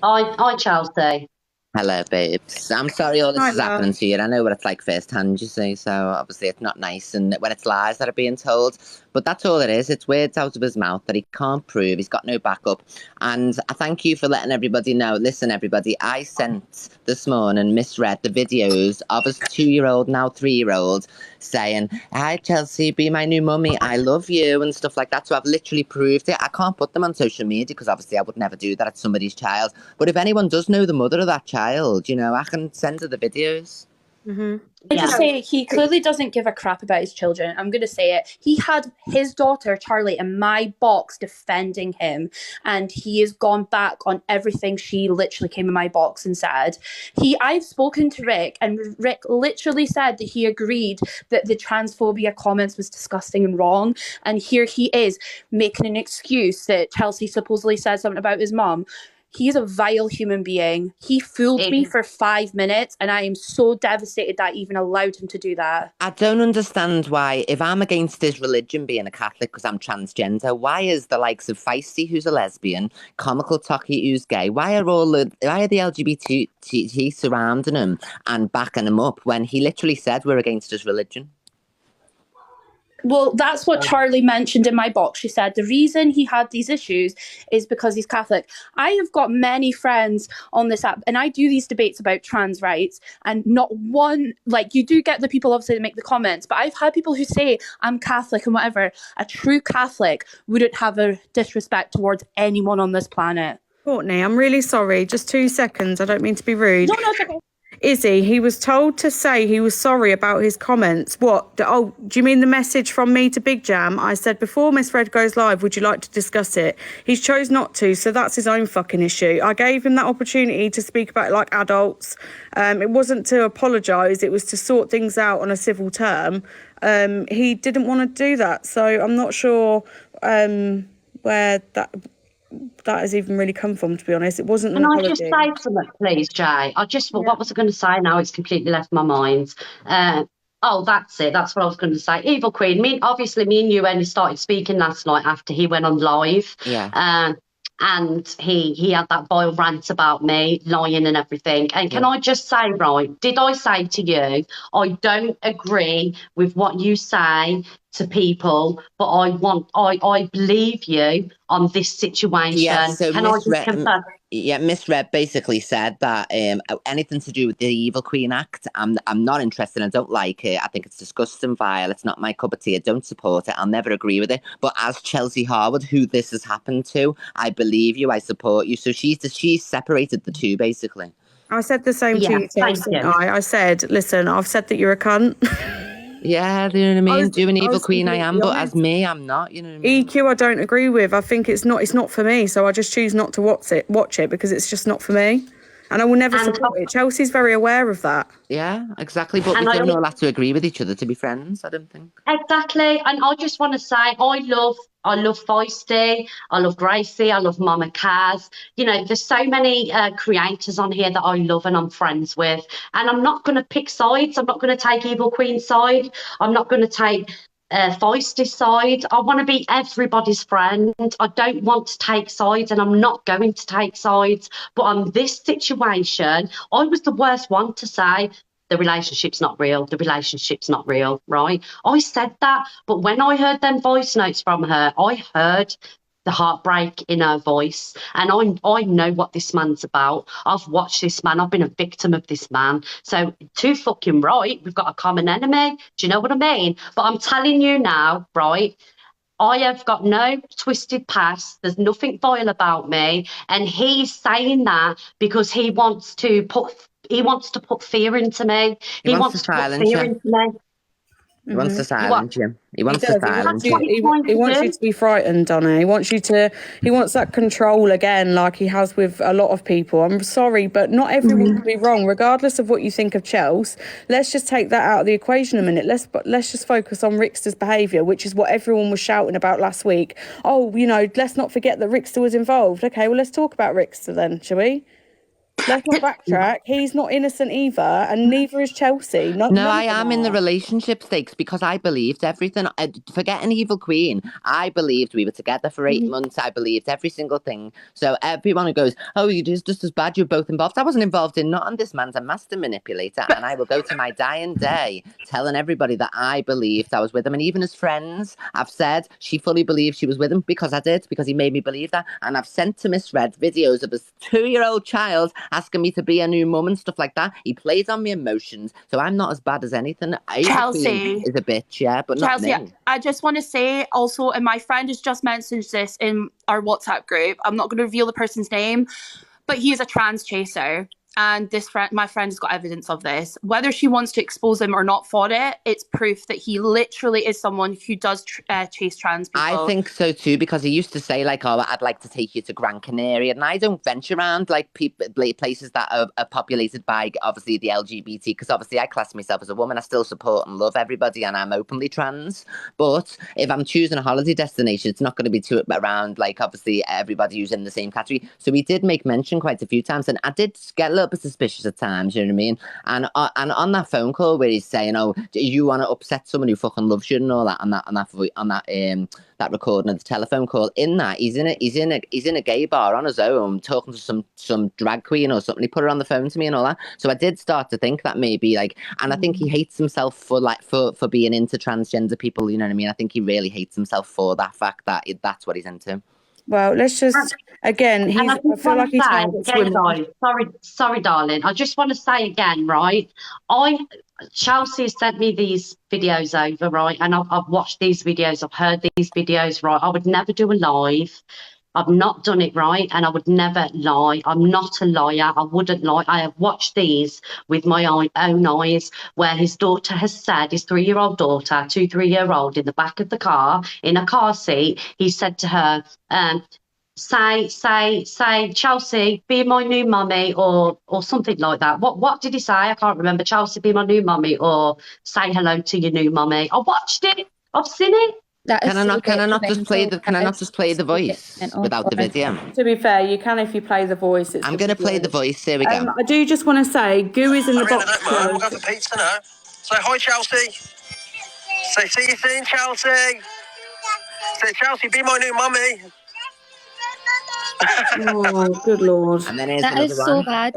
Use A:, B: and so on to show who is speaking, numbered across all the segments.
A: Hi, Chelsea.
B: Hello, babes. I'm sorry all this
C: Hi,
B: is happening
C: love.
B: to you. I know what it's like firsthand, you see, so obviously it's not nice. And when it's lies that are being told, but that's all it is. It's words out of his mouth that he can't prove. He's got no backup. And I thank you for letting everybody know. Listen, everybody, I sent this morning, misread the videos of his 2-year-old, now 3-year-old, saying, "Hi, Chelsea, be my new mummy. I love you," and stuff like that. So I've literally proved it. I can't put them on social media because obviously I would never do that. It's somebody's child. But if anyone does know the mother of that child, I can send her the videos.
D: I just
A: Yeah.
D: say he clearly doesn't give a crap about his children. I'm going to say it. He had his daughter, Charlie, in my box defending him, and he has gone back on everything she literally came in my box and said. I've spoken to Rick, and Rick literally said that he agreed that the transphobia comments was disgusting and wrong. And here he is making an excuse that Chelsea supposedly said something about his mum. He's a vile human being. He fooled me for 5 minutes, and I am so devastated that I even allowed him to do that.
B: I don't understand why, if I'm against his religion being a Catholic because I'm transgender, why is the likes of Feisty, who's a lesbian, Comical Tocky, who's gay, why are the LGBT surrounding him and backing him up when he literally said we're against his religion?
D: Well, that's what Charlie mentioned in my box. She said the reason he had these issues is because he's Catholic. I have got many friends on this app, and I do these debates about trans rights, and not one, like, you do get the people obviously that make the comments, but I've had people who say I'm Catholic and whatever. A true Catholic wouldn't have a disrespect towards anyone on this planet.
C: Courtney, I'm really sorry. Just 2 seconds. I don't mean to be rude.
D: No, it's okay.
C: Izzy, he was told to say he was sorry about his comments. What? Oh, do you mean the message from me to Big Jam? I said, before Miss Red goes live, would you like to discuss it? He's chose not to, so that's his own fucking issue. I gave him that opportunity to speak about it like adults. It wasn't to apologise, it was to sort things out on a civil term. He didn't want to do that, so I'm not sure where that has even really come from, to be honest. It wasn't an
A: Can I
C: apology.
A: just say something, please, Jay? What was I going to say now? It's completely left my mind. Oh, that's it. That's what I was going to say. Evil Queen. Obviously, me and you only started speaking last night after he went on live.
B: Yeah.
A: And he had that vile rant about me lying and everything. And can I just say, right, did I say to you, I don't agree with what you say to people, but I believe you on this situation.
B: Yeah, so
A: Can I just confirm?
B: Miss Red basically said that anything to do with the Evil Queen Act, I'm not interested. I don't like it. I think it's disgusting, vile. It's not my cup of tea. I don't support it. I'll never agree with it. But as Chelsea Harwood, who this has happened to, I believe you. I support you. So she's separated the two basically.
C: I said the same
A: Yeah,
C: to you,
A: thank
C: Chelsea.
A: you.
C: I said, listen, I've said that you're a cunt.
B: Yeah, you know what I mean? Doing Evil
C: was
B: Queen I am, but
C: honest.
B: as me, I'm not, you know what I mean?
C: EQ I don't agree with. I think it's not for me, so I just choose not to watch it because it's just not for me. And I will never
A: And
C: support it. Chelsea's very aware of that.
B: Yeah, exactly. But
A: and
B: we
A: I
B: don't all have to agree with each other to be friends, I don't think.
A: exactly, and I just want to say I love Feisty, I love Gracie, I love Mama Kaz. There's so many creators on here that I love and I'm friends with, and I'm not going to pick sides. I'm not going to take Evil Queen's side. I'm not going to take Feisty side. I want to be everybody's friend. I don't want to take sides, and I'm not going to take sides. But on this situation, I was the worst one to say the relationship's not real. The relationship's not real, right? I said that, but when I heard them voice notes from her, I heard the heartbreak in her voice, and I know what this man's about. I've watched this man. I've been a victim of this man. So too fucking right. We've got a common enemy. Do you know what I mean? But I'm telling you now, right? I have got no twisted past. There's nothing vile about me, and he's saying that because he wants to put fear into me.
B: He wants to
A: Wants to put
B: silence
A: fear
B: you.
A: into me.
B: He wants to
A: You what?
B: silence you. He
C: He
B: wants to
C: does.
B: silence
A: That's what
B: you.
A: he's trying
C: He
A: to
C: wants you
A: do.
C: to be frightened, Donna. He wants that control again, like he has with a lot of people. I'm sorry, but not everyone can be wrong, regardless of what you think of Chelsea. Let's just take that out of the equation a minute. Let's just focus on Rickster's behaviour, which is what everyone was shouting about last week. Oh, let's not forget that Rickster was involved. Okay, well, let's talk about Rickster then, shall we? let's not backtrack. He's not innocent either, and neither is Chelsea.
B: No,
C: none
B: I
C: of them
B: am in the
C: are.
B: relationship stakes because I believed everything. Forget an evil queen. I believed we were together for 8 months. I believed every single thing. So everyone who goes, oh, you just as bad, you're both involved. I wasn't involved in nothing. This man's a master manipulator. And I will go to my dying day telling everybody that I believed I was with him. And even as friends, I've said she fully believed she was with him because I did, because he made me believe that. And I've sent to Miss Red videos of his 2-year-old child asking me to be a new mum and stuff like that. He plays on my emotions, so I'm not as bad as anything.
D: Chelsea
B: is a bitch, yeah, but not
D: Chelsea,
B: me.
D: I just want to say also, and my friend has just mentioned this in our WhatsApp group. I'm not going to reveal the person's name, but he is a trans chaser. And my friend has got evidence of this. Whether she wants to expose him or not for it, it's proof that he literally is someone who does chase trans people.
B: I think so too, because he used to say like, "Oh, I'd like to take you to Gran Canaria," and I don't venture around like places that are populated by obviously the LGBT, because obviously I class myself as a woman. I still support and love everybody, and I'm openly trans. But if I'm choosing a holiday destination, it's not going to be around like obviously everybody who's in the same category. So we did make mention quite a few times, and I did get a little bit suspicious at times. You know what I mean? And on that phone call where he's saying, "Oh, do you want to upset someone who fucking loves you," and all that, that recording of the telephone call, in that he's in a gay bar on his own talking to some drag queen or something. He put her on the phone to me and all that. So I did start to think that maybe like, and I think he hates himself for being into transgender people. You know what I mean? I think he really hates himself for that fact that that's what he's into.
C: Well, let's just again. I feel like he targets women.
A: Sorry, darling. I just want to say again, right? Chelsea has sent me these videos over, right? And I've watched these videos. I've heard these videos, right? I would never do a live. I've not done it, right? And I would never lie. I'm not a liar. I wouldn't lie. I have watched these with my own eyes, where his daughter has said, his 3-year-old daughter, 3-year-old, in the back of the car, in a car seat, he said to her, say, Chelsea, be my new mummy, or something like that. What did he say? I can't remember. Chelsea, be my new mummy, or say hello to your new mummy. I watched it. I've seen it.
B: Can I not just play the voice without the video?
C: To be fair, you can if you play the voice.
B: I'm going to play the voice. Here we go.
C: I do just want to say, Goo is in the box.
E: I'm going for pizza now. Say hi, Chelsea. Say, see you soon, Chelsea. Say, Chelsea, be my new mummy.
C: Oh, good lord.
B: And then
F: that is so bad.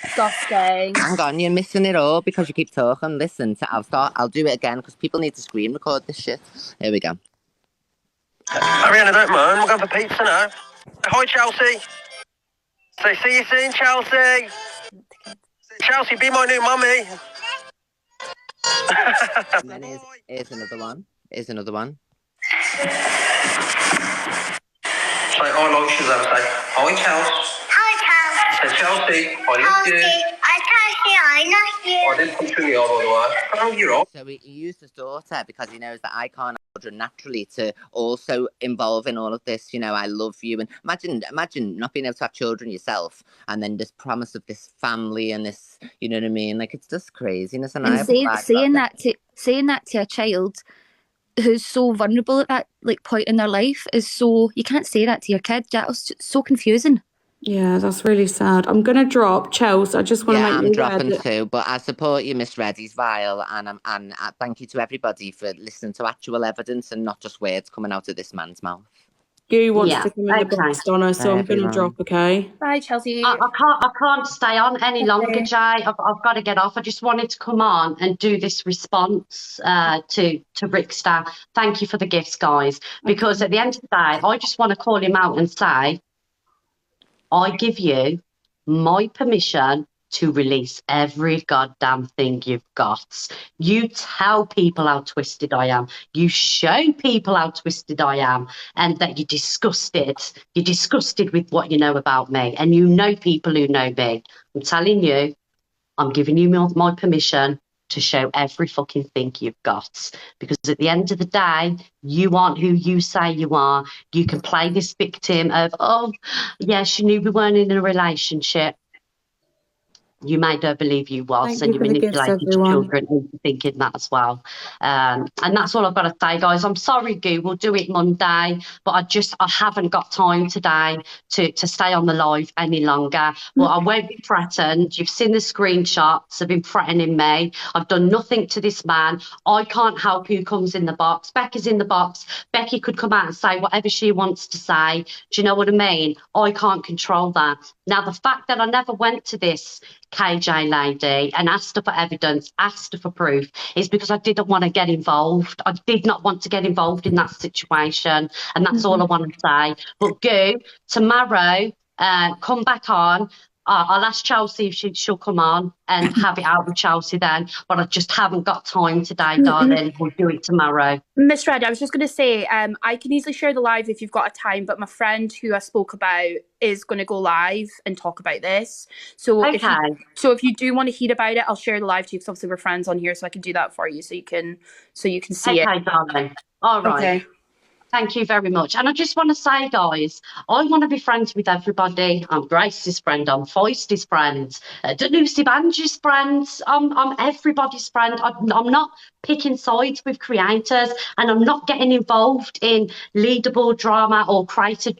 D: Disgusting.
B: Hang on, you're missing it all because you keep talking. Listen, I'll do it again because people need to screen record this shit. Here we go.
E: Ariana, don't mind. I'm going for pizza now. Say hi, Chelsea. Say, see you soon, Chelsea. Say, Chelsea, be my new mummy.
B: And then here's another one.
E: Say hi, like she's ever say. Hi, Chelsea. Say, Chelsea, I love you. I didn't punch you in the eye, by the way. Oh, you're right.
B: So he used his daughter because he knows that I can't have children naturally to also involve in all of this. You know, I love you. And imagine not being able to have children yourself and then this promise of this family and this, you know what I mean? Like, it's just craziness. And
F: saying that to a child who's so vulnerable at that like point in their life is so, you can't say that to your kid. That was so confusing.
C: Yeah, that's really sad. I'm going to drop Chelsea. I just want to make
B: I'm
C: you
B: dropping
C: aware that...
B: too, but I support you, Miss Red. He's vile, and thank you to everybody for listening to actual evidence and not just words coming out of this man's mouth.
C: Goo wants to come in the box, Donna, so I'm going to drop, okay?
D: Bye, Chelsea.
A: I can't stay on any longer, Jay. I've got to get off. I just wanted to come on and do this response to Rickster. Thank you for the gifts, guys, because at the end of the day, I just want to call him out and say, I give you my permission to release every goddamn thing you've got. You tell people how twisted I am. You show people how twisted I am and that you're disgusted. You're disgusted with what you know about me, and you know people who know me. I'm telling you, I'm giving you my permission to show every fucking thing you've got, because at the end of the day, you aren't who you say you are. You can play this victim of, oh, yeah, she knew we weren't in a relationship. you made her believe you was,
C: Thank
A: and
C: you
A: you
C: for the gifts,
A: manipulated your
C: everyone.
A: children into thinking that as well. And that's all I've got to say, guys. I'm sorry, Goo. We'll do it Monday, but I haven't got time today to stay on the live any longer. But I won't be threatened. You've seen the screenshots of him threatening me. I've done nothing to this man. I can't help who comes in the box. Becky's in the box. Becky could come out and say whatever she wants to say. Do you know what I mean? I can't control that. Now, the fact that I never went to this KJ lady and asked her for evidence, asked her for proof, is because I didn't want to get involved. I did not want to get involved in that situation, and that's all I want to say. But Goo, tomorrow, come back on. I'll ask Chelsea if she'll come on and have it out with Chelsea then, but I just haven't got time today, darling. We'll do it tomorrow.
D: Miss Red, I was just going to say, I can easily share the live if you've got a time, but my friend who I spoke about is going to go live and talk about this. So if you do want to hear about it, I'll share the live to you because obviously we're friends on here, so I can do that for you so you can see it.
A: Okay, darling. All right.
D: Okay.
A: Thank you very much. And I just want to say, guys, I want to be friends with everybody. I'm Grace's friend. I'm Foisty's friend. Lucy Banji's friend. I'm everybody's friend. I'm not picking sides with creators, and I'm not getting involved in leaderboard drama or creative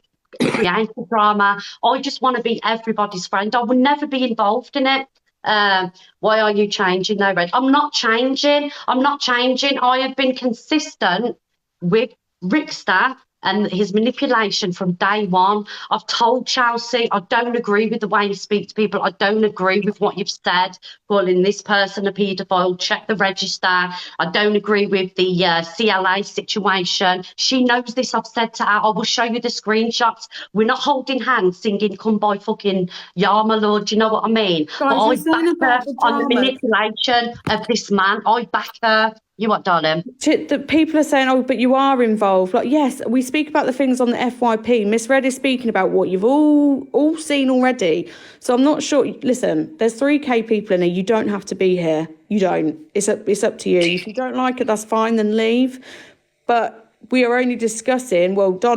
A: drama. I just want to be everybody's friend. I would never be involved in it. Why are you changing though, Red? I'm not changing. I have been consistent with Rickster and his manipulation from day one. I've told Chelsea I don't agree with the way you speak to people. I don't agree with what you've said, calling this person a paedophile. Check the register. I don't agree with the CLA situation. She knows this. I've said to her, I will show you the screenshots. We're not holding hands singing Come By Fucking Yarma Lord. Do you know what I mean?
C: Guys,
A: but I
C: you're
A: back
C: saying
A: her
C: about the
A: on the
C: drama.
A: manipulation of this man. I back her. You what, darling?
C: The people are saying, oh, but you are involved. Like, yes, we speak about the things on the FYP. Miss Red is speaking about what you've all seen already. So I'm not sure. Listen, there's 3K people in here. You don't have to be here. You don't. It's up to you. If you don't like it, that's fine, then leave. But we are only discussing, well, Donna